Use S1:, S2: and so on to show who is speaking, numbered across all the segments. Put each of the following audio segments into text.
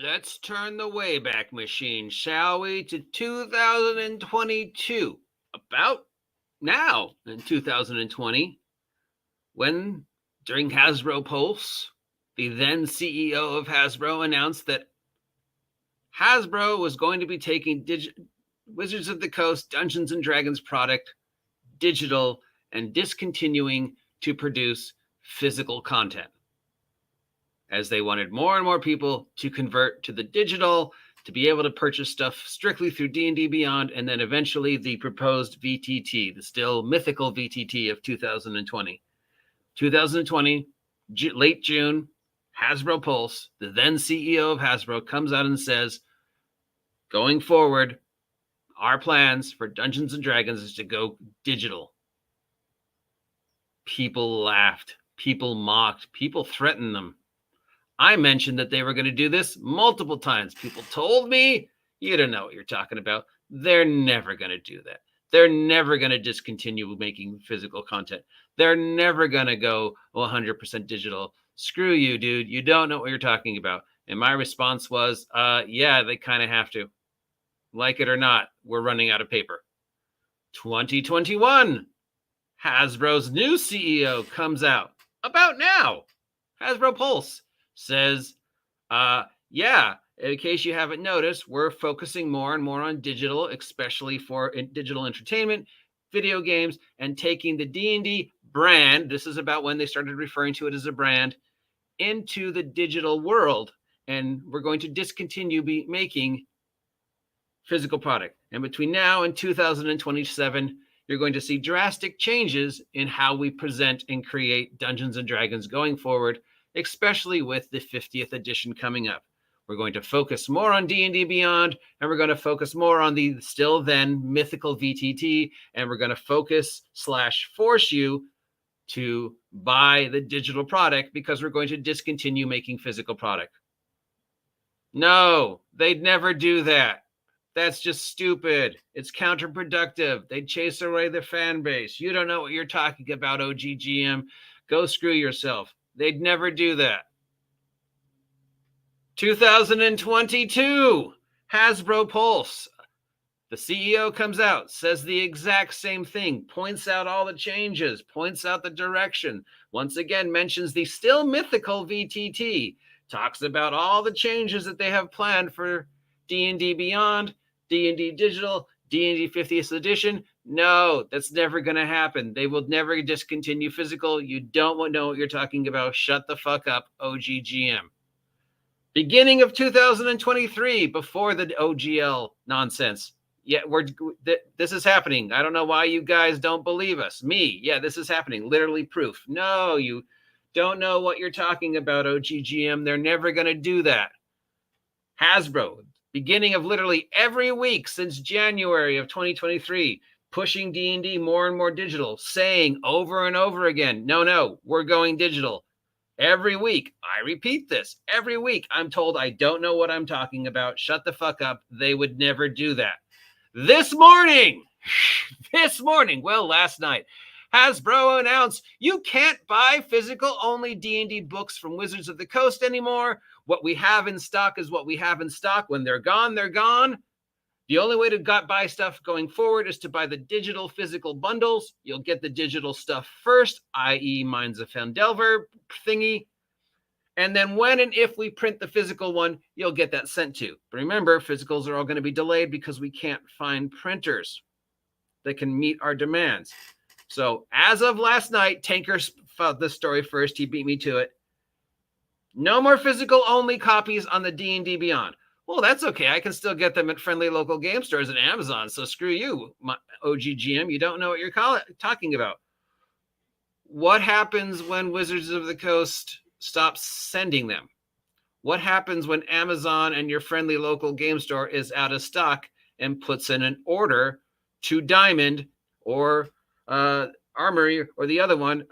S1: Let's turn the Wayback Machine, shall we, to 2022. About now, in 2020, when, during Hasbro Pulse, the then CEO of Hasbro announced that Hasbro was going to be taking Wizards of the Coast Dungeons & Dragons product digital and discontinuing to produce physical content, as they wanted more and more people to convert to the digital, to be able to purchase stuff strictly through D&D Beyond, and then eventually the proposed VTT, the still mythical VTT of 2020. 2020, late June, Hasbro Pulse, the then CEO of Hasbro, comes out and says, going forward, our plans for Dungeons & Dragons is to go digital. People laughed. People mocked. People threatened them. I mentioned that they were going to do this multiple times. People told me, you don't know what you're talking about. They're never going to do that. They're never going to discontinue making physical content. They're never going to go 100% digital. Screw you, dude. You don't know what you're talking about. And my response was, yeah, they kind of have to. Like it or not, we're running out of paper. 2021, Hasbro's new CEO comes out about now. Hasbro Pulse says, yeah, in case you haven't noticed, we're focusing more and more on digital, especially for digital entertainment, video games, and taking the D&D brand, this is about when they started referring to it as a brand, into the digital world. And we're going to discontinue making physical product. And between now and 2027, you're going to see drastic changes in how we present and create Dungeons & Dragons going forward, especially with the 50th edition coming up. We're going to focus more on D&D Beyond, and we're going to focus more on the still then mythical VTT, and we're going to focus/force you to buy the digital product because we're going to discontinue making physical product. No, they'd never do that. That's just stupid. It's counterproductive. They'd chase away the fan base. You don't know what you're talking about, OGGM. Go screw yourself. They'd never do that. 2022, Hasbro Pulse. The CEO comes out, says the exact same thing, points out all the changes, points out the direction, once again mentions the still mythical VTT, talks about all the changes that they have planned for D&D Beyond, D&D Digital, D&D 50th Edition. No, that's never going to happen. They will never discontinue physical. You don't know what you're talking about. Shut the fuck up, OGGM. Beginning of 2023, before the OGL nonsense. Yeah, this is happening. I don't know why you guys don't believe us. Me, yeah, this is happening. Literally proof. No, you don't know what you're talking about, OGGM. They're never going to do that. Hasbro, beginning of literally every week since January of 2023, pushing D&D more and more digital, saying over and over again, no, we're going digital. Every week, I repeat this, every week I'm told I don't know what I'm talking about. Shut the fuck up. They would never do that. This morning, last night, Hasbro announced you can't buy physical-only D&D books from Wizards of the Coast anymore. What we have in stock is what we have in stock. When they're gone, they're gone. The only way to buy stuff going forward is to buy the digital physical bundles. You'll get the digital stuff first, i.e. Minds of Fandelver thingy. And then when and if we print the physical one, you'll get that sent to. But remember, physicals are all going to be delayed because we can't find printers that can meet our demands. So as of last night, Tanker filed this story first. He beat me to it. No more physical only copies on the D&D Beyond. Well, that's okay. I can still get them at friendly local game stores and Amazon. So screw you, my OGGM. You don't know what you're talking about. What happens when Wizards of the Coast stops sending them? What happens when Amazon and your friendly local game store is out of stock and puts in an order to Diamond or Armory or the other one?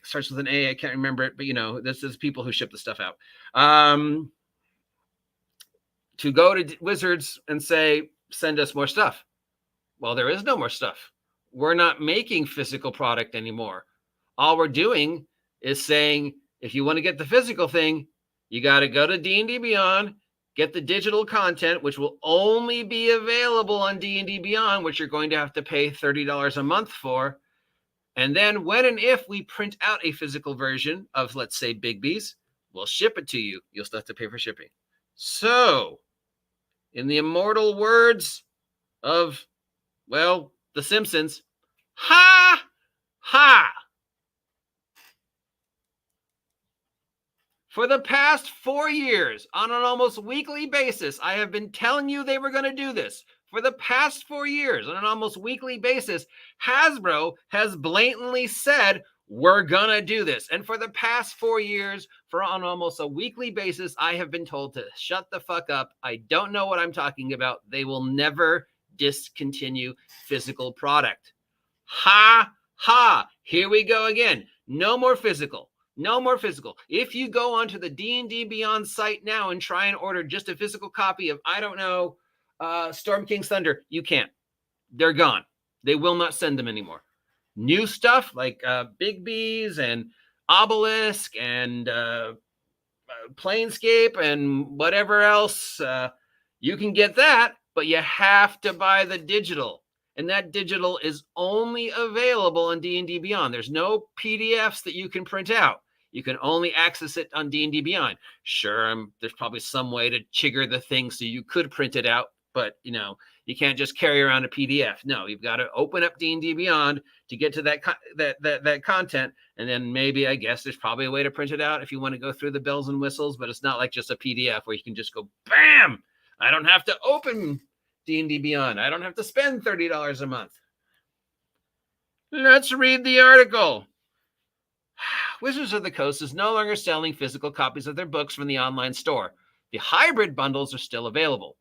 S1: Starts with an A. I can't remember it, but this is people who ship the stuff out. To go to Wizards and say, send us more stuff. Well, there is no more stuff. We're not making physical product anymore. All we're doing is saying, if you want to get the physical thing, You got to go to D&D Beyond, get the digital content, which will only be available on D&D Beyond, which you're going to have to pay $30 a month for. And then when and if we print out a physical version of, let's say, Big B's, we'll ship it to you. You'll still have to pay for shipping. So, in the immortal words of, well, The Simpsons, ha, ha. For the past 4 years, on an almost weekly basis, I have been telling you they were going to do this. For the past 4 years, on an almost weekly basis, Hasbro has blatantly said, we're going to do this. And for the past 4 years, on almost a weekly basis, I have been told to shut the fuck up. I don't know what I'm talking about. They will never discontinue physical product. Ha, ha. Here we go again. No more physical. No more physical. If you go onto the D&D Beyond site now and try and order just a physical copy of, I don't know, Storm King's Thunder, you can't. They're gone. They will not send them anymore. New stuff like Big B's and Obelisk and Planescape and whatever else, you can get that, but you have to buy the digital. And that digital is only available on D&D Beyond. There's no PDFs that you can print out. You can only access it on D&D Beyond. Sure, there's probably some way to chigger the thing so you could print it out, but you can't just carry around a PDF. No, you've got to open up D&D Beyond to get to that content, and then maybe, I guess, there's probably a way to print it out if you want to go through the bells and whistles, but it's not like just a PDF where you can just go, bam! I don't have to open D&D Beyond. I don't have to spend $30 a month. Let's read the article. Wizards of the Coast is no longer selling physical copies of their books from the online store. The hybrid bundles are still available.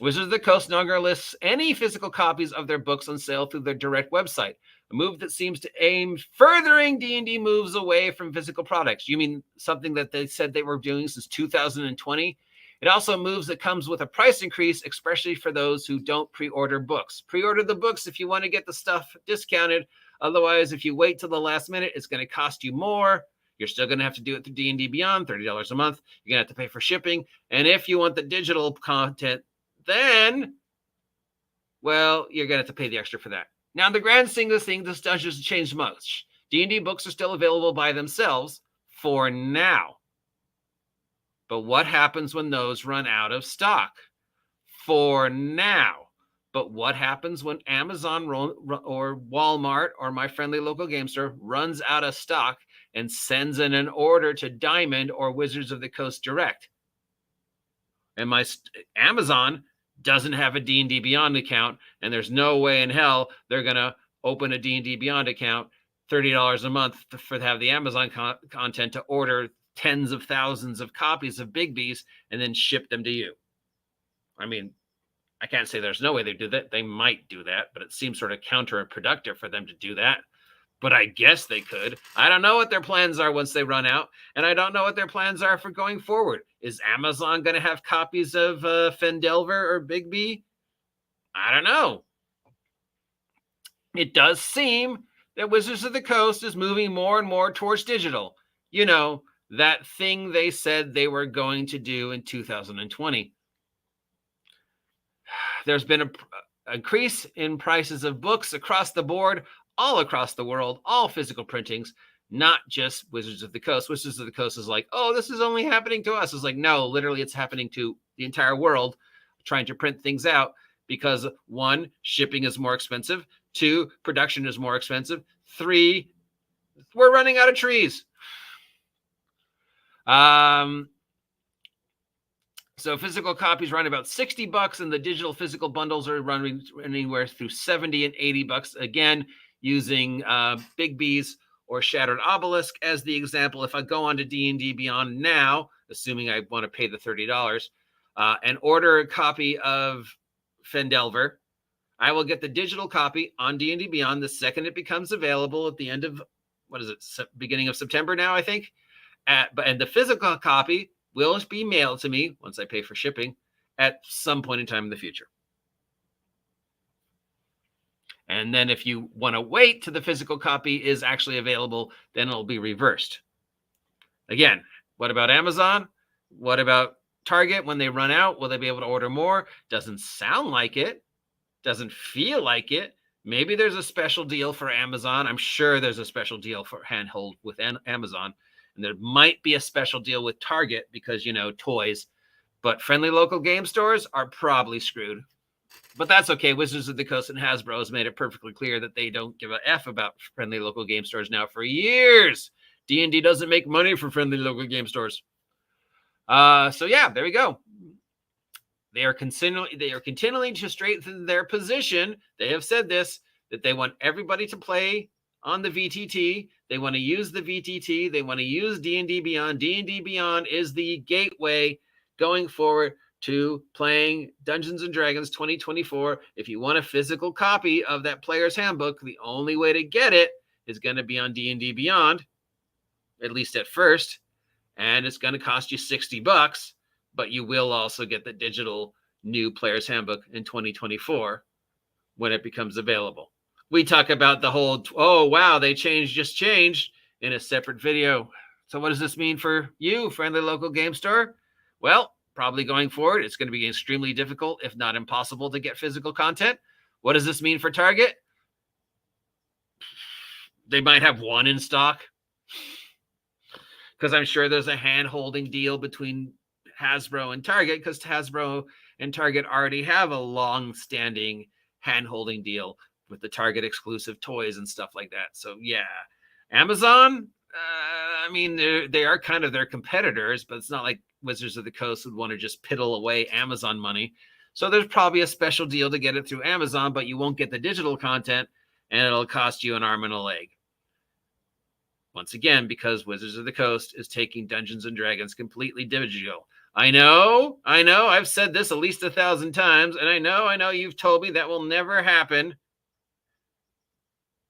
S1: Wizards of the Coast no longer lists any physical copies of their books on sale through their direct website, a move that seems to aim furthering D&D moves away from physical products. You mean something that they said they were doing since 2020? It also moves that comes with a price increase, especially for those who don't pre-order books. Pre-order the books if you want to get the stuff discounted. Otherwise, if you wait till the last minute, it's going to cost you more. You're still going to have to do it through D&D Beyond, $30 a month. You're going to have to pay for shipping. And if you want the digital content, then, well, you're going to have to pay the extra for that. Now, in the grand scheme of things, this doesn't change much. D&D books are still available by themselves for now. But what happens when those run out of stock? For now. But what happens when Amazon or Walmart or my friendly local game store runs out of stock and sends in an order to Diamond or Wizards of the Coast Direct? And my Amazon doesn't have a D&D Beyond account, and there's no way in hell they're going to open a D&D Beyond account, $30 a month to have the Amazon content to order tens of thousands of copies of Big B's and then ship them to you. I mean, I can't say there's no way they do that. They might do that, but it seems sort of counterproductive for them to do that. But I guess they could. I don't know what their plans are once they run out, and I don't know what their plans are for going forward. Is Amazon going to have copies of Fendelver or Big B? I don't know. It does seem that Wizards of the Coast is moving more and more towards digital. That thing they said they were going to do in 2020. There's been an increase in prices of books across the board, all across the world, all physical printings, not just Wizards of the Coast. Wizards of the Coast is like, oh, this is only happening to us. It's like, no, literally it's happening to the entire world trying to print things out because 1, shipping is more expensive. 2, production is more expensive. 3, we're running out of trees. So physical copies run about $60, and the digital physical bundles are running anywhere through $70 and $80. Again, using Big B's or Shattered Obelisk as the example. If I go on to D&D Beyond now, assuming I want to pay the $30, and order a copy of Fendelver, I will get the digital copy on D&D Beyond the second it becomes available at the end of, beginning of September now, I think. And the physical copy will be mailed to me once I pay for shipping at some point in time in the future. And then if you want to wait till the physical copy is actually available, then it'll be reversed. Again, What about Amazon? What about Target? When they run out, will they be able to order more? Doesn't sound like it. Doesn't feel like it. Maybe there's a special deal for Amazon. I'm sure there's a special deal for handheld with Amazon. And there might be a special deal with Target because, toys. But friendly local game stores are probably screwed. But that's okay. Wizards of the Coast and Hasbro has made it perfectly clear that they don't give a F about friendly local game stores now for years. D&D doesn't make money for friendly local game stores. So yeah, there we go. They are continuing to strengthen their position. They have said this, that they want everybody to play on the VTT. They want to use the VTT. They want to use D&D Beyond. D&D Beyond is the gateway going forward to playing Dungeons & Dragons 2024. If you want a physical copy of that player's handbook, the only way to get it is going to be on D&D Beyond, at least at first. And it's going to cost you $60. But you will also get the digital new player's handbook in 2024 when it becomes available. We talk about the whole, oh, wow, they just changed in a separate video. So what does this mean for you, friendly local game store? Well, probably going forward, it's going to be extremely difficult, if not impossible, to get physical content. What does this mean for Target? They might have one in stock, because I'm sure there's a hand-holding deal between Hasbro and Target, because Hasbro and Target already have a long-standing hand-holding deal with the Target exclusive toys and stuff like that. So yeah, Amazon, they are kind of their competitors, but it's not like Wizards of the Coast would want to just piddle away Amazon money. So there's probably a special deal to get it through Amazon, but you won't get the digital content, and it'll cost you an arm and a leg. Once again, because Wizards of the Coast is taking Dungeons & Dragons completely digital. I know, I've said this at least 1,000 times, and I know you've told me that will never happen,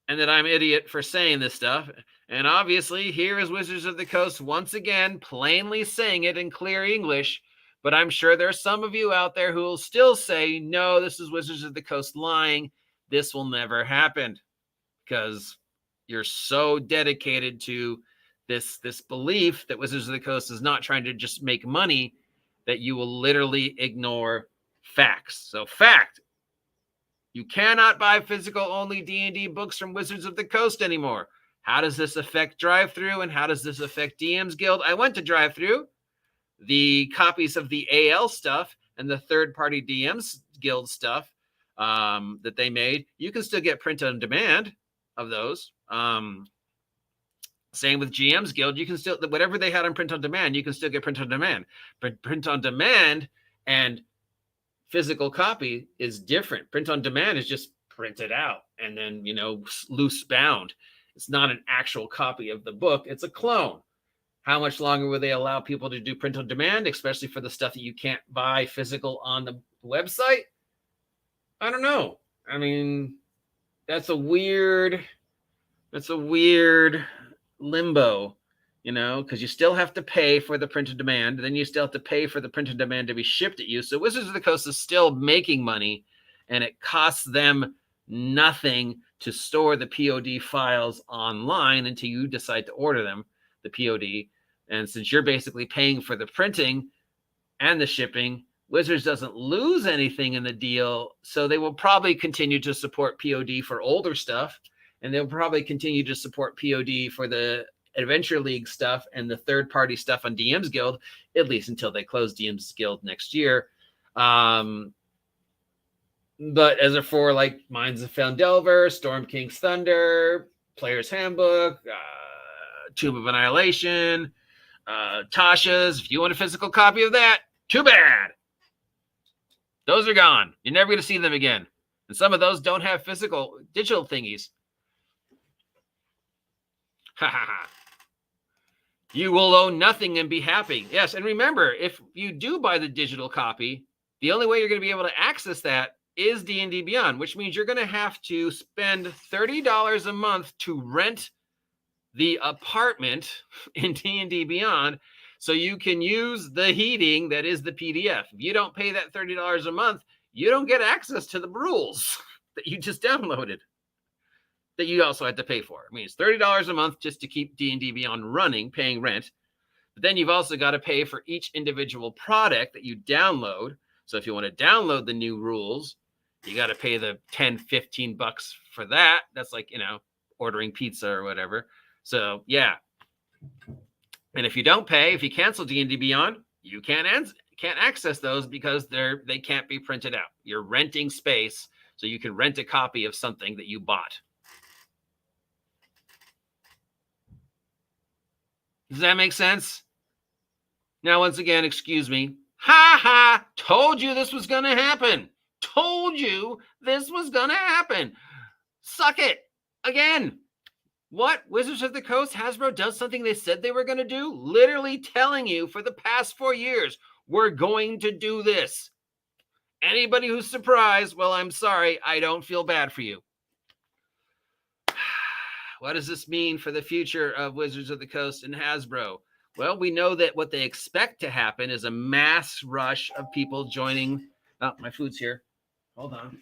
S1: and that I'm an idiot for saying this stuff. And obviously, here is Wizards of the Coast once again, plainly saying it in clear English, but I'm sure there's some of you out there who will still say, no, this is Wizards of the Coast lying. This will never happen, because you're so dedicated to this belief that Wizards of the Coast is not trying to just make money that you will literally ignore facts. So fact, you cannot buy physical only D&D books from Wizards of the Coast anymore. How does this affect Drive-Thru, and how does this affect DM's Guild? I went to Drive-Thru. The copies of the AL stuff and the third-party DM's Guild stuff that they made, you can still get print on demand of those. Same with GM's Guild. You can still, whatever they had on print on demand, you can still get print on demand. But print on demand and physical copy is different. Print on demand is just printed out and then, loose bound. It's not an actual copy of the book. It's a clone. How much longer will they allow people to do print on demand, especially for the stuff that you can't buy physical on the website? I don't know. I mean, that's a weird limbo, because you still have to pay for the print on demand. Then you still have to pay for the print on demand to be shipped at you. So Wizards of the Coast is still making money, and it costs them nothing to store the POD files online until you decide to order them, the POD. And since you're basically paying for the printing and the shipping, Wizards doesn't lose anything in the deal. So they will probably continue to support POD for older stuff, and they'll probably continue to support POD for the Adventure League stuff and the third-party stuff on DM's Guild, at least until they close DM's Guild next year. But as for like Minds of Foundelver, Storm King's Thunder, Player's Handbook, Tomb of Annihilation, Tasha's, if you want a physical copy of that, too bad. Those are gone. You're never going to see them again. And some of those don't have physical digital thingies. Ha ha ha. You will own nothing and be happy. Yes, and remember, if you do buy the digital copy, the only way you're going to be able to access that is D&D Beyond, which means you're going to have to spend $30 a month to rent the apartment in D&D Beyond so you can use the heating that is the PDF. If you don't pay that $30 a month, you don't get access to the rules that you just downloaded that you also had to pay for. I mean, it's $30 a month just to keep D&D Beyond running, paying rent. But then you've also got to pay for each individual product that you download. So if you want to download the new rules, you got to pay the 10, 15 bucks for that. That's like, ordering pizza or whatever. So yeah. And if you don't pay, if you cancel D&D Beyond, you can't access those because they can't be printed out. You're renting space, so you can rent a copy of something that you bought. Does that make sense? Now, once again, excuse me. Ha ha! Told you this was going to happen. Told you this was going to happen. Suck it. Again. What? Wizards of the Coast, Hasbro does something they said they were going to do? Literally telling you for the past 4 years, we're going to do this. Anybody who's surprised, well, I'm sorry. I don't feel bad for you. What does this mean for the future of Wizards of the Coast and Hasbro? Well, we know that what they expect to happen is a mass rush of people joining. Oh, my food's here. Hold on.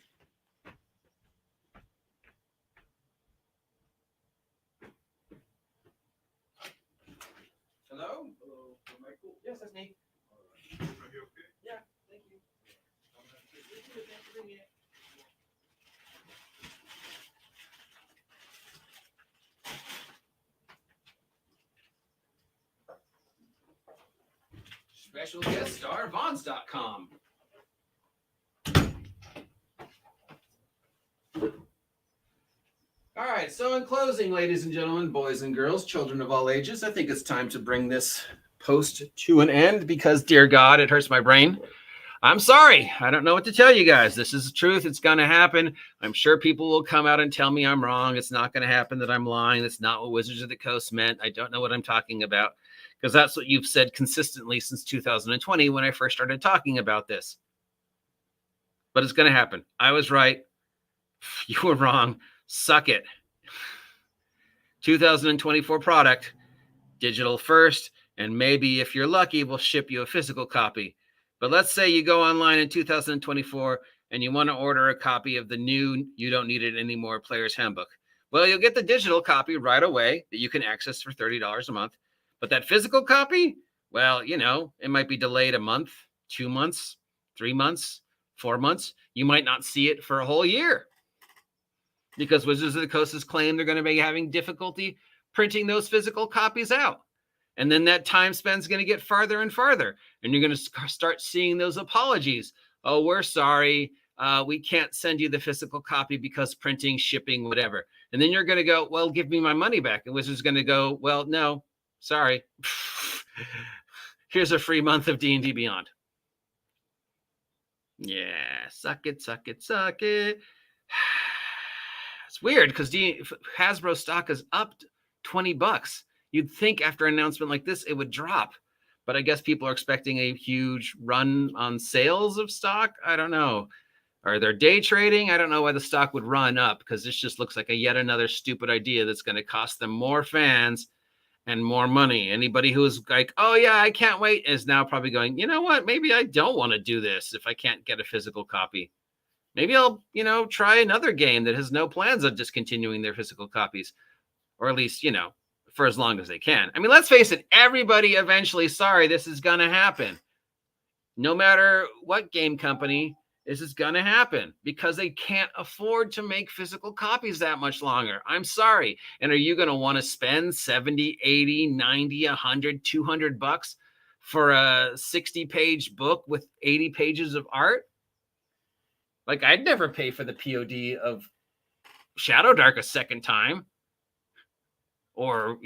S1: Hello? Hello, Michael? Yes, that's me. Are you okay? Yeah, thank you. Thanks for bringing it. Special guest star, Vons.com. All right, so in closing, ladies and gentlemen, boys and girls, children of all ages, I think it's time to bring this post to an end because, dear God, it hurts my brain. I'm sorry. I don't know what to tell you guys. This is the truth. It's going to happen. I'm sure people will come out and tell me I'm wrong. It's not going to happen, that I'm lying. That's not what Wizards of the Coast meant. I don't know what I'm talking about because that's what you've said consistently since 2020 when I first started talking about this. But it's going to happen. I was right. You were wrong. Suck it. 2024 product, digital first, and maybe if you're lucky, we'll ship you a physical copy. But let's say you go online in 2024 and you want to order a copy of the new You Don't Need It Anymore Player's Handbook. Well, you'll get the digital copy right away that you can access for $30 a month. But that physical copy, well, it might be delayed a month, 2 months, 3 months, 4 months. You might not see it for a whole year because Wizards of the Coast has claimed they're going to be having difficulty printing those physical copies out. And then that time span's going to get farther and farther. And you're going to start seeing those apologies. Oh, we're sorry. We can't send you the physical copy because printing, shipping, whatever. And then you're going to go, well, give me my money back. And Wizards going to go, well, no, sorry. Here's a free month of D&D Beyond. Yeah, suck it, suck it, suck it. It's weird because Hasbro stock is up $20. You'd think after an announcement like this, it would drop. But I guess people are expecting a huge run on sales of stock. I don't know. Are there day trading? I don't know why the stock would run up because this just looks like yet another stupid idea that's going to cost them more fans and more money. Anybody who's like, oh, yeah, I can't wait is now probably going, you know what? Maybe I don't want to do this if I can't get a physical copy. Maybe I'll, try another game that has no plans of discontinuing their physical copies, or at least, for as long as they can. I mean, let's face it, everybody eventually, sorry, this is going to happen. No matter what game company, this is going to happen because they can't afford to make physical copies that much longer. I'm sorry. And are you going to want to spend 70, 80, 90, 100, 200 bucks for a 60-page book with 80 pages of art? Like, I'd never pay for the POD of Shadow Dark a second time. Or,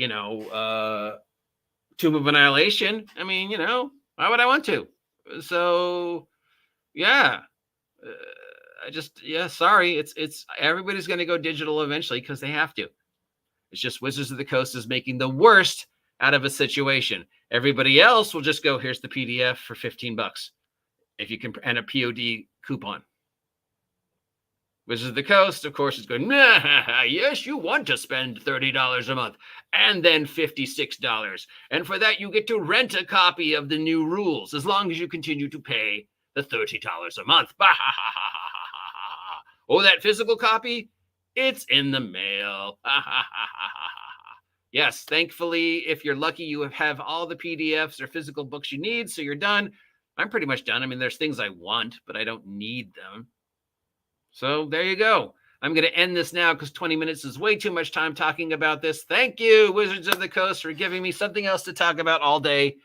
S1: Tomb of Annihilation. I mean, why would I want to? So, yeah. Sorry. It's everybody's going to go digital eventually because they have to. It's just Wizards of the Coast is making the worst out of a situation. Everybody else will just go, here's the PDF for $15 if you can, and a POD coupon. Wizards of the Coast, of course, is going, yes, you want to spend $30 a month and then $56. And for that, you get to rent a copy of the new rules as long as you continue to pay the $30 a month. Oh, that physical copy? It's in the mail. Yes, thankfully, if you're lucky, you have all the PDFs or physical books you need, so you're done. I'm pretty much done. I mean, there's things I want, but I don't need them. So there you go. I'm going to end this now because 20 minutes is way too much time talking about this. Thank you, Wizards of the Coast, for giving me something else to talk about all day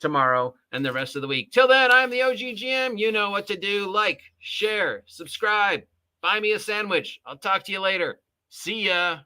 S1: tomorrow and the rest of the week. Till then, I'm the OGGM. You know what to do. Like, share, subscribe, buy me a sandwich. I'll talk to you later. See ya.